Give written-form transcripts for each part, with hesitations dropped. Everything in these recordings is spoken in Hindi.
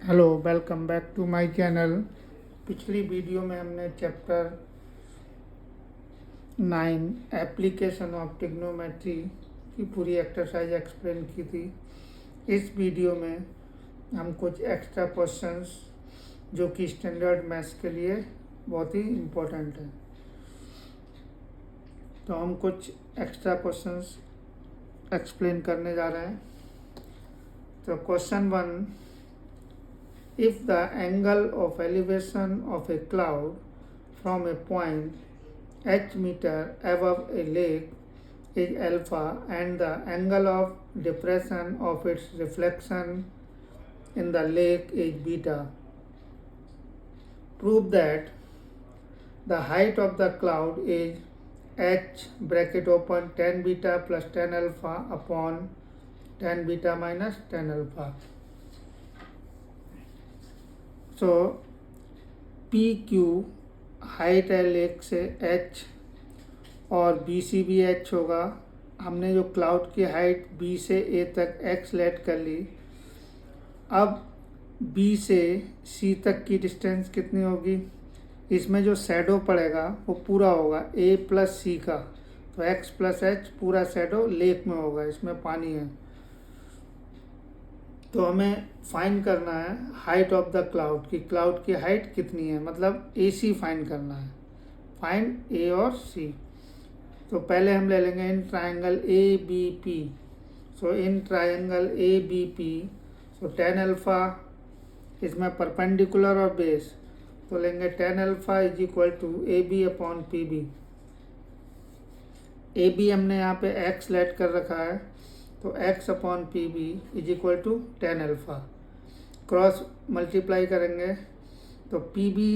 Hello, welcome back to my channel. पिछली वीडियो में हमने चैप्टर 9 एप्लीकेशन ऑफ ट्रिग्नोमेट्री की पूरी एक्सरसाइज एक्सप्लेन की थी। इस वीडियो में हम कुछ एक्स्ट्रा क्वेश्चंस जो कि स्टैंडर्ड मैथ्स के लिए बहुत ही इम्पोर्टेंट है, तो हम कुछ एक्स्ट्रा क्वेश्चंस एक्सप्लेन करने जा रहे हैं। तो question 1, if the angle of elevation of a cloud from a point h meter above a lake is alpha and the angle of depression of its reflection in the lake is beta, prove that the height of the cloud is h bracket open tan beta plus tan alpha upon tan beta minus tan alpha. So P Q height है लेक से एच और बी सी भी एच होगा। हमने जो क्लाउड की हाइट बी से ए तक एक्स लेट कर ली। अब बी से सी तक की डिस्टेंस कितनी होगी? इसमें जो शैडो पड़ेगा वो पूरा होगा ए प्लस सी का, तो एक्स प्लस एच पूरा शैडो लेक में होगा, इसमें पानी है। तो हमें फाइंड करना है हाइट ऑफ द क्लाउड की, क्लाउड की हाइट कितनी है, मतलब ए सी फाइंड करना है। फाइंड ए और सी। तो पहले हम ले लेंगे in triangle A B P. So in triangle A B P, so tan alpha इसमें परपेंडिकुलर और बेस, तो लेंगे tan alpha is equal to A B upon P B. A B हमने यहाँ पे एक्स लेट कर रखा है, तो x upon P B is equal to tan alpha. Cross multiply करेंगे तो P B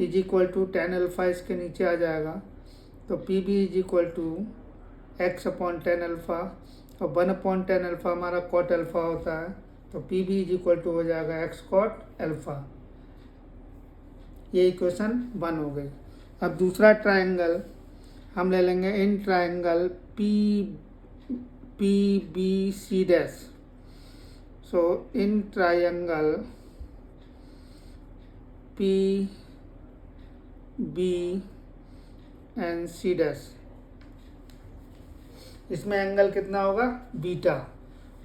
is equal to tan alpha इसके नीचे आ जाएगा, तो P B is equal to x upon tan alpha, और वन अपॉन टेन अल्फा हमारा कॉट अल्फा होता है, तो P B is equal to हो जाएगा एक्स कॉट अल्फा। ये इक्वेशन 1 हो गई। अब दूसरा ट्राइंगल हम ले लेंगे in triangle P B C dash. So in triangle P B and C dash, इसमें एंगल कितना होगा? बीटा,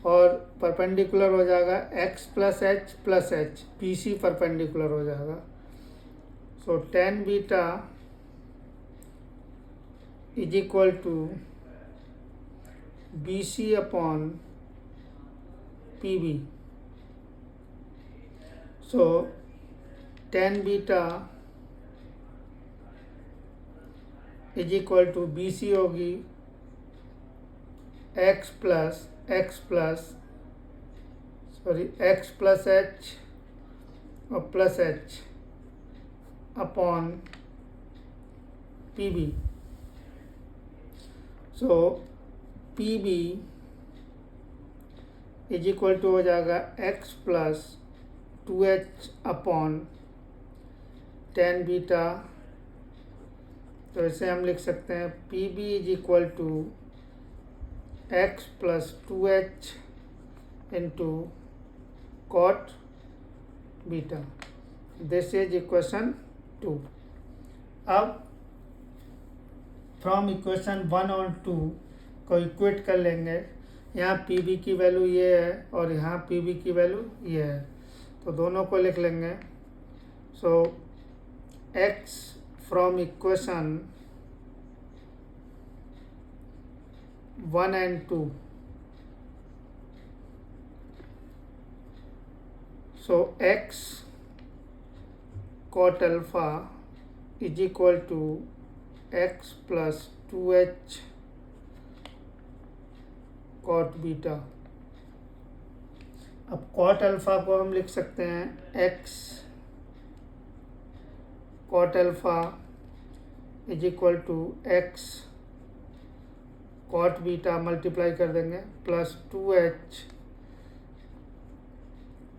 और परपेंडिकुलर हो जाएगा x plus h, P C perpendicular हो जाएगा। So tan beta is equal to B C upon P B. So tan beta is equal to B C होगी एक्स प्लस एच और plus H upon P B. So P B is equal to हो जाएगा x plus two H upon tan beta. तो इसे हम लिख सकते हैं P B is equal to x plus two H into cot beta. This is equation 2। अब फ्रॉम इक्वेशन 1 और 2 को इक्वेट कर लेंगे। यहाँ पी बी की वैल्यू ये है और यहाँ पी बी की वैल्यू ये है, तो दोनों को लिख लेंगे। सो x from equation 1 and 2, so x cot alpha is equal to x plus 2h cot beta। अब cot अल्फा को हम लिख सकते हैं x cot alpha is equal to x cot beta multiply कर देंगे प्लस 2h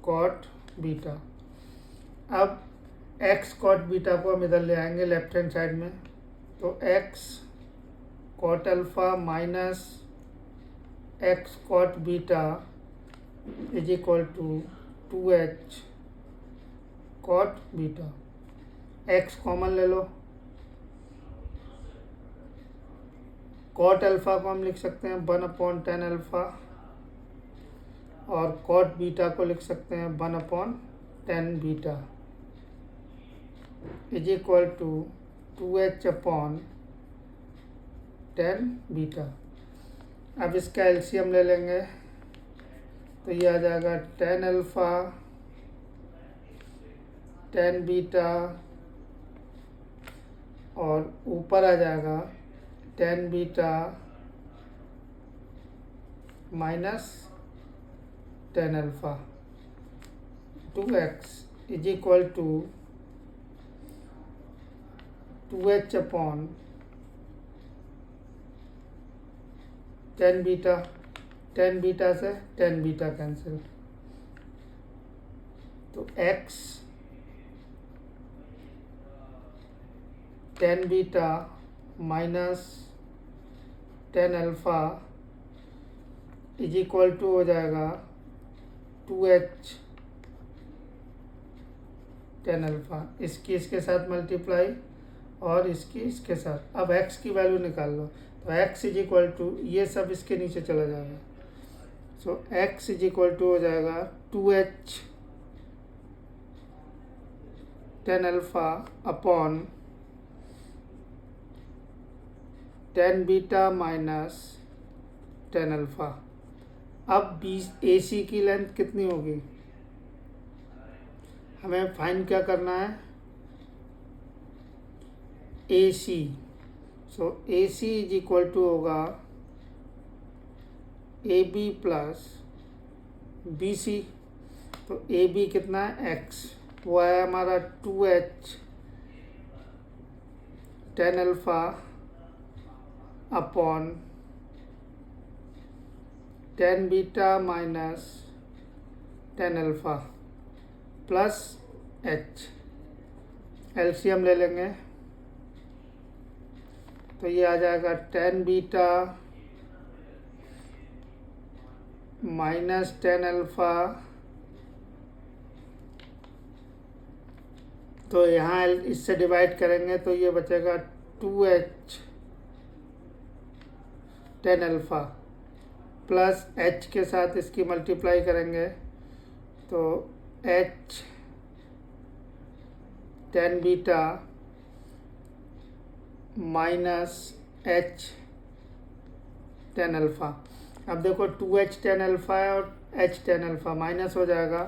कॉट बीटा। अब x कॉट बीटा को हम इधर ले आएंगे लेफ्ट हैंड साइड में, तो x cot alpha minus x cot beta is equal to 2h cot beta, x common ले लो, कॉट अल्फ़ा को हम लिख सकते हैं 1/10 अल्फ़ा और कॉट बीटा को लिख सकते हैं 1/10 beta is equal to 2h/10 beta. अब इसका एलसीएम ले लेंगे तो ये आ जाएगा 10 अल्फ़ा 10 बीटा और ऊपर आ जाएगा 10 beta minus 10 alpha 2x is equal to 2h/10 beta, 10 beta से 10 बीटा कैंसिल, तो x 10 beta minus 10 alpha is equal to हो जाएगा 2h/10 अल्फ़ा, इसकी इसके साथ मल्टीप्लाई और इसकी इसके साथ। अब x की वैल्यू निकाल लो तो x इज इक्वल टू, ये सब इसके नीचे चला जाएगा, so x is equal to हो जाएगा 2h/10 alpha upon 10 beta minus 10 alpha. अब AC की लेंथ कितनी होगी, हमें फाइंड क्या करना है, AC, so AC is equal to होगा AB प्लस BC, तो AB कितना है x, वो है हमारा 2h/10 alpha upon 10 beta minus 10 alpha plus h, LCM ले लेंगे तो ये आ जाएगा 10 बीटा माइनस 10 अल्फ़ा, तो यहाँ इससे डिवाइड करेंगे तो ये बचेगा 2h/10 अल्फ़ा प्लस h के साथ इसकी मल्टीप्लाई करेंगे तो h/10 beta minus h/10 alpha. अब देखो 2h/10 अल्फ़ा है और h/10 अल्फ़ा माइनस हो जाएगा,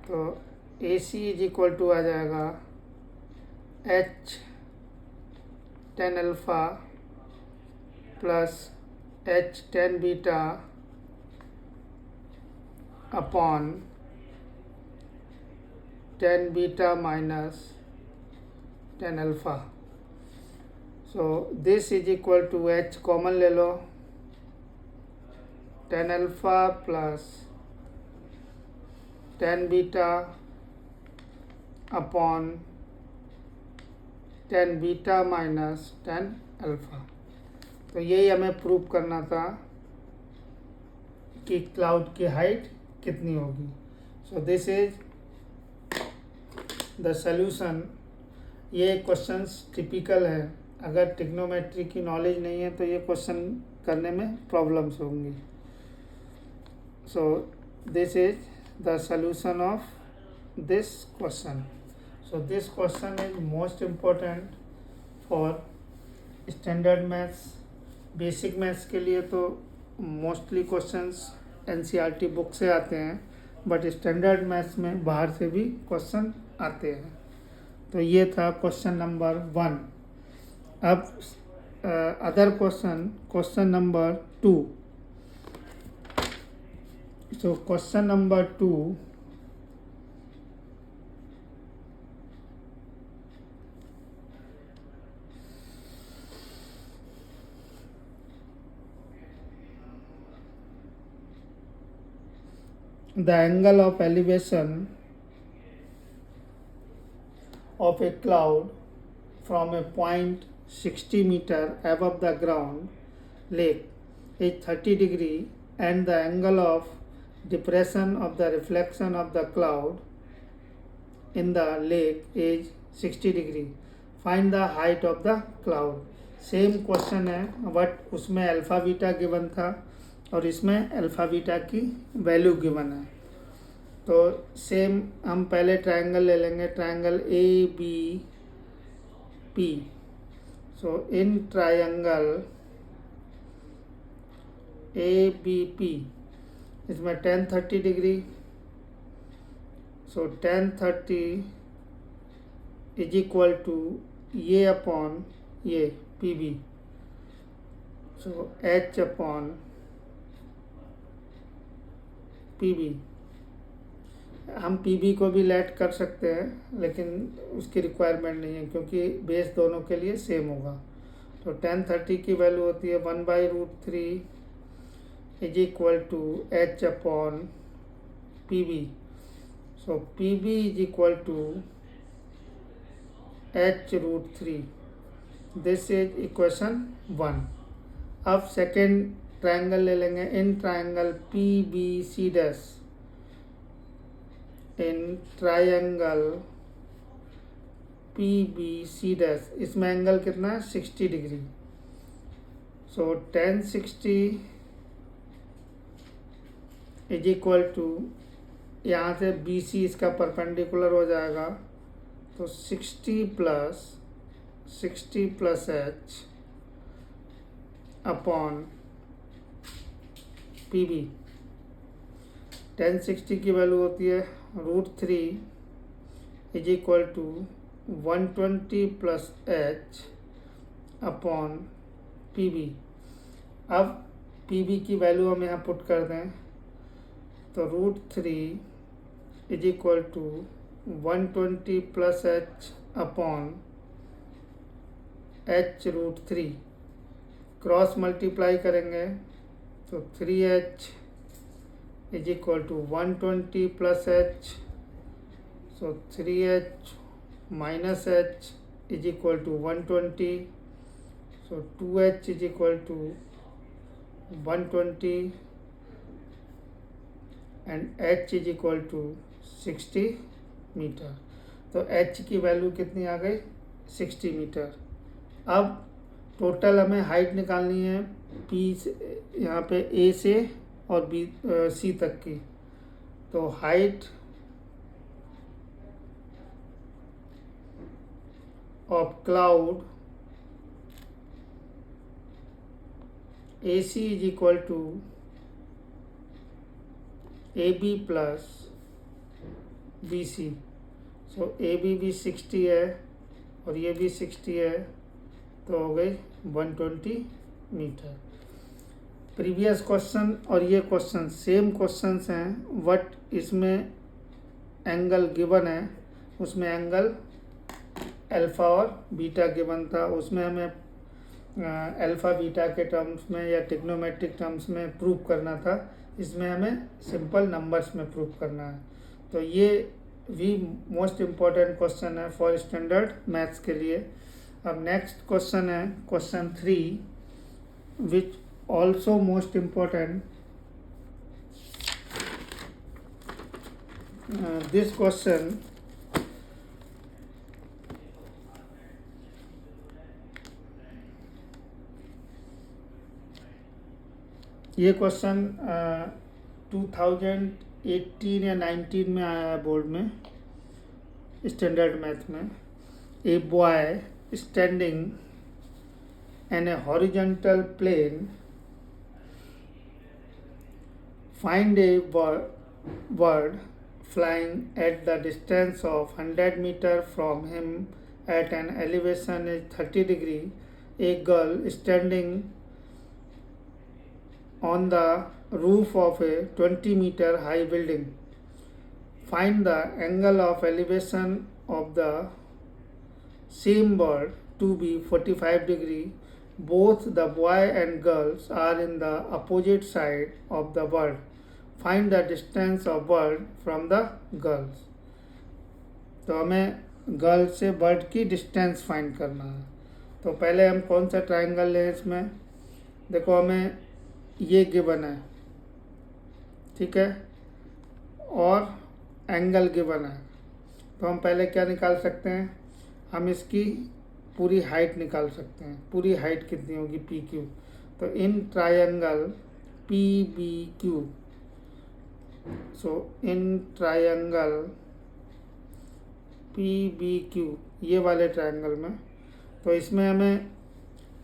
तो AC इज इक्वल टू आ जाएगा h/10 alpha plus h/10 beta upon 10 beta minus 10 alpha, so this is equal to h common ले लो, 10 alpha plus 10 beta upon 10 beta minus 10 alpha. तो यही हमें प्रूव करना था कि क्लाउड की हाइट कितनी होगी। सो दिस इज द सॉल्यूशन। ये क्वेश्चंस टिपिकल है, अगर ट्रिग्नोमेट्री की नॉलेज नहीं है तो ये क्वेश्चन करने में प्रॉब्लम्स होंगी। सो this is the solution of this question. So this question is most important for standard maths. Basic maths के लिए तो मोस्टली क्वेश्चंस NCERT बुक से आते हैं, बट स्टैंडर्ड मैथ्स में बाहर से भी क्वेश्चन आते हैं। तो ये था क्वेश्चन नंबर 1। अब other question number 2। So question number 2, the angle of elevation of a cloud from a point 60 meter above the ground lake is 30 degree and the angle of depression of the reflection of the cloud in the lake is 60 degree. Find the height of the cloud. Same question है, बट उसमें अल्फ़ा बीटा गिवन था और इसमें अल्फ़ा बीटा की वैल्यू गिवन है। तो सेम हम पहले ट्रायंगल ले लेंगे, triangle A B P. So in triangle A B P इसमें tan 30 degree, so tan 30 is equal to ये अपॉन ये P B, so H upon P B. हम पी बी को भी लेट कर सकते हैं, लेकिन उसकी रिक्वायरमेंट नहीं है क्योंकि बेस दोनों के लिए सेम होगा। तो tan 30 की वैल्यू होती है 1/√3 is equal to H upon P B. So P B is equal to h√3। This is equation 1। अब सेकेंड ट्रायंगल ले लेंगे, in triangle P B C dash, in triangle P B C dash, इसमें एंगल कितना है 60 degree. So tan 60 is equal to, यहाँ से बी सी इसका परपेंडिकुलर हो जाएगा, तो 60 plus H upon P B. tan 60 की वैल्यू होती है √3 is equal to 120 plus H upon P B. अब पी बी की वैल्यू हम यहाँ पुट कर दें, तो √3 is equal to 120 plus H upon h√3। Cross multiply करेंगे तो 3h is equal to 120 plus H, so 3h minus H is equal to 120, so 2h is equal to 120 and h is equal to 60 metre. तो h की वैल्यू कितनी आ गई 60 मीटर। अब टोटल हमें हाइट निकालनी है पी से, यहाँ पे ए से और बी सी तक की। तो height of cloud A C is equal to A B plus B C. So A B भी 60 है और ये भी 60 है, तो हो गई 120 मीटर। प्रीवियस क्वेश्चन और ये क्वेश्चन सेम क्वेश्चंस हैं, बट इसमें एंगल गिवन है, उसमें एंगल अल्फ़ा और बीटा गिवन था। उसमें हमें अल्फ़ा बीटा के टर्म्स में या ट्रिग्नोमेट्रिक टर्म्स में प्रूव करना था, इसमें हमें सिंपल नंबर्स में प्रूव करना है। तो ये भी मोस्ट इम्पॉर्टेंट क्वेश्चन है फॉर स्टैंडर्ड मैथ्स के लिए। अब नेक्स्ट क्वेश्चन है question 3, which also most important. This question ये क्वेश्चन 2018 या 19 में आया है बोर्ड में, स्टैंडर्ड मैथ में। A boy standing in a horizontal plane, find a bird flying at the distance of 100 meter from him at an elevation is 30 degree. A girl standing on the roof of a 20 meter high building. Find the angle of elevation of the same bird to be 45 degree. Both the boy and girls are in the opposite side of the bird. Find the distance of bird from the girls. तो हमें गर्ल से बर्ड की डिस्टेंस फाइंड करना है। तो पहले हम कौन सा ट्रायंगल लें इसमें, देखो हमें ये गिवन है, ठीक है, और एंगल गिवन है। तो हम पहले क्या निकाल सकते हैं, हम इसकी पूरी हाइट निकाल सकते हैं। पूरी हाइट कितनी होगी, पी क्यू। तो in triangle P B Q, so in triangle P B Q, ये वाले ट्रायंगल में, तो इसमें हमें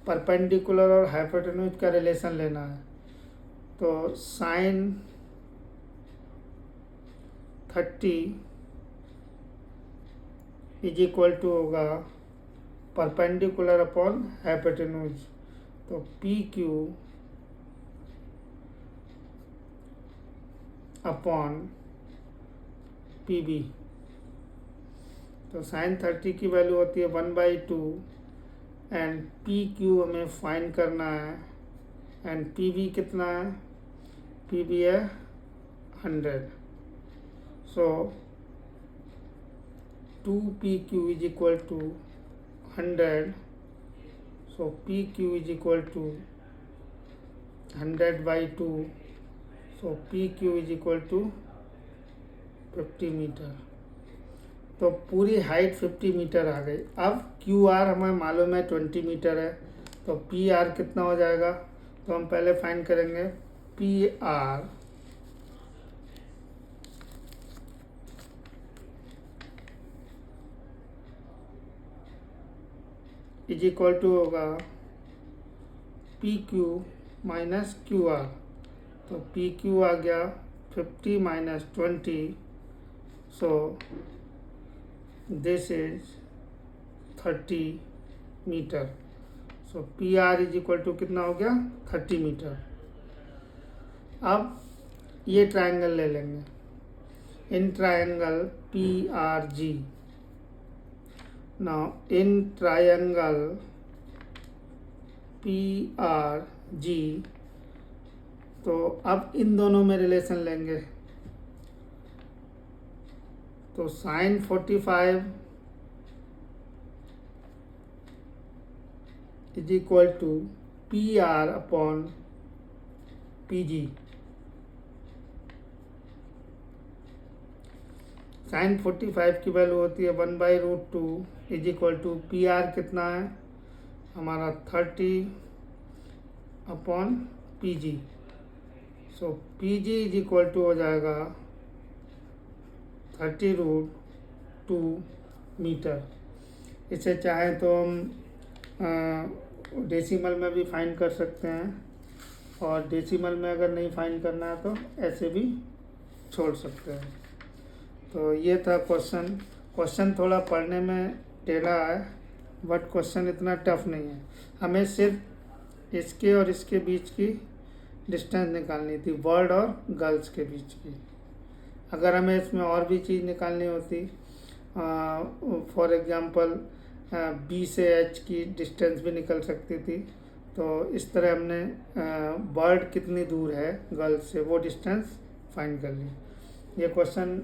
परपेंडिकुलर और हाइपोटेन्यूज का रिलेशन लेना है। तो साइन 30 इज इक्वल टू होगा परपेंडिकुलर अपॉन हाइपोटेन्यूज। तो P Q upon P B. तो साइन 30 की वैल्यू होती है 1/2 एंड पी क्यू हमें फाइंड करना है, एंड पी बी कितना है, पी बी है 100। सो 2PQ is equal to 100. So PQ is equal to 100/2. So PQ is equal to 50 metre. तो पूरी हाइट 50 मीटर आ गई। अब QR हमें मालूम है 20 मीटर है, तो PR कितना हो जाएगा, तो हम पहले फाइंड करेंगे PR इज इक्वल टू होगा PQ माइनस QR। तो PQ आ गया 50 माइनस 20, सो दिस इज 30 मीटर। So PR is equal to कितना हो गया, 30 मीटर। अब ये ट्रायंगल ले लेंगे, in triangle PRG। Now in triangle PRG, तो अब इन दोनों में रिलेशन लेंगे। तो sine 45 is equal to PR upon PG। Sine 45 की वैल्यू होती है 1/√2 इज इक्वल टू PR कितना है हमारा 30 upon PG। So PG is equal to हो जाएगा 30√2 मीटर। इसे चाहें तो हम डेसिमल में भी फाइंड कर सकते हैं, और डेसिमल में अगर नहीं फाइंड करना है तो ऐसे भी छोड़ सकते हैं। तो ये था क्वेश्चन थोड़ा पढ़ने में टेढ़ा है, बट क्वेश्चन इतना टफ नहीं है। हमें सिर्फ इसके और इसके बीच की डिस्टेंस निकालनी थी, बर्ड और गर्ल्स के बीच की। अगर हमें इसमें और भी चीज़ निकालनी होती, फॉर एग्जांपल B से H की डिस्टेंस भी निकल सकती थी। तो इस तरह हमने बर्ड कितनी दूर है गर्ल्स से, वो डिस्टेंस फाइंड कर ली। ये क्वेश्चन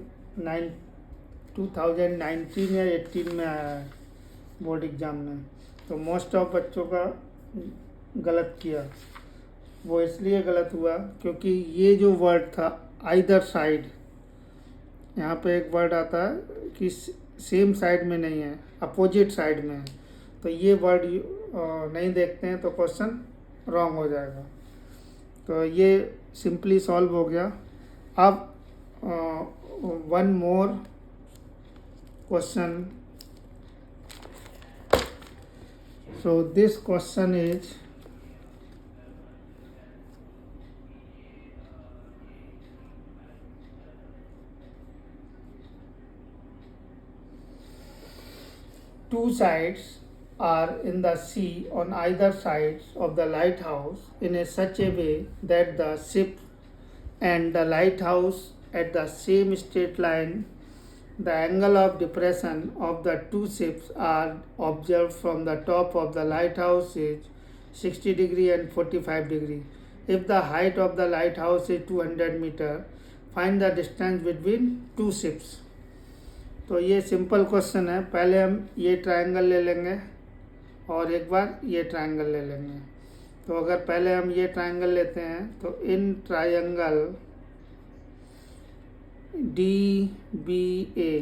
2019 या 18 में आया है बोर्ड एग्ज़ाम में। तो मोस्ट ऑफ बच्चों का गलत किया। वो इसलिए गलत हुआ क्योंकि ये जो वर्ड था आइदर साइड, यहाँ पे एक वर्ड आता है कि सेम साइड में नहीं है, अपोजिट साइड में है। तो ये वर्ड नहीं देखते हैं तो क्वेश्चन रॉन्ग हो जाएगा। तो ये सिंपली सॉल्व हो गया। अब one more question. So this question is, two sides are in the sea on either sides of the lighthouse in a such a way that the ship and the lighthouse at the same straight line. The angle of depression of the two ships are observed from the top of the lighthouse is 60 degree and 45 degree. If the height of the lighthouse is 200 meter, find the distance between two ships. तो ये सिंपल क्वेश्चन है। पहले हम ये ट्रायंगल ले लेंगे और एक बार ये ट्रायंगल ले लेंगे। तो अगर पहले हम ये ट्रायंगल लेते हैं तो इन ट्रायंगल DBA,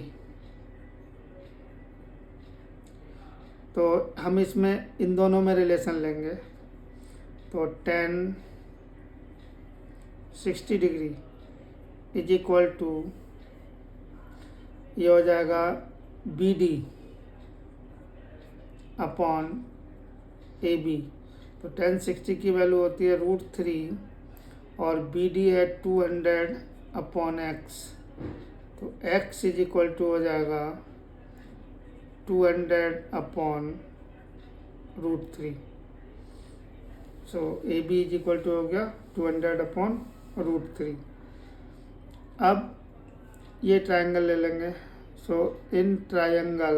तो हम इसमें इन दोनों में रिलेशन लेंगे, तो tan 60 degree is equal to, ये हो जाएगा BD अपॉन AB। तो tan 60 की वैल्यू होती है √3 और BD है 200 अपॉन X। तो X इज इक्वल टू हो जाएगा 200 upon √3। So AB is equal to हो गया 200 अपॉन √3। अब ये ट्रायंगल ले लेंगे। सो इन ट्रायंगल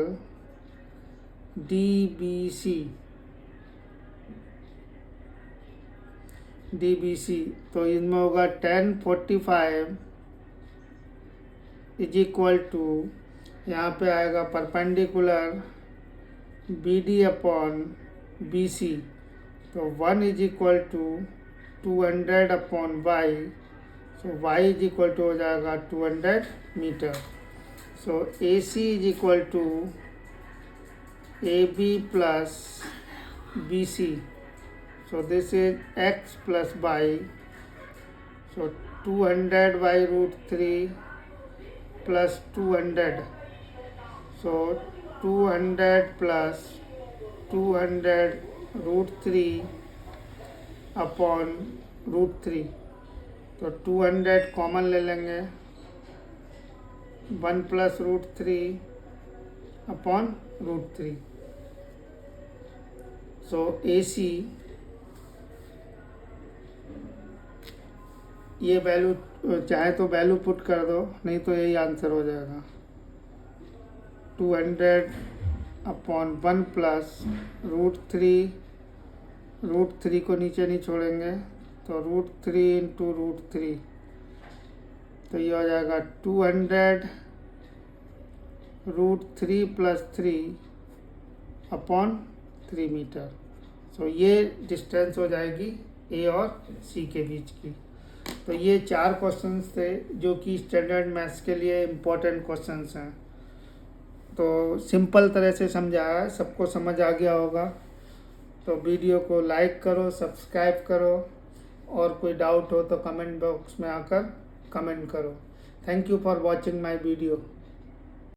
DBC, तो इनमें होगा tan 45 इज इक्वल टू, यहाँ पे आएगा परपेंडिकुलर BD अपॉन BC। तो 1 is equal to 200 upon Y। So Y is equal to हो जाएगा 200 metre. So AC is equal to AB plus BC। So this is X plus Y. So 200 by √3 plus 200. So 200 plus 200 √3 upon √3. तो 200 कॉमन ले लेंगे, 1 प्लस √3 अपॉन √3। सो AC, ये वैल्यू चाहे तो वैल्यू पुट कर दो, नहीं तो यही आंसर हो जाएगा 200 अपॉन 1 प्लस √3, √3 को नीचे नहीं छोड़ेंगे तो √3 इंटू √3, तो ये हो जाएगा 200 √3 प्लस 3 अपॉन 3 मीटर। सो ये डिस्टेंस हो जाएगी A और C के बीच की। तो ये 4 क्वेश्चंस थे जो कि स्टैंडर्ड मैथ्स के लिए इम्पोर्टेंट क्वेश्चंस हैं। तो सिंपल तरह से समझाया है, सबको समझ आ गया होगा। तो वीडियो को लाइक करो, सब्सक्राइब करो, और कोई डाउट हो तो कमेंट बॉक्स में आकर कमेंट करो। Thank you for watching my video.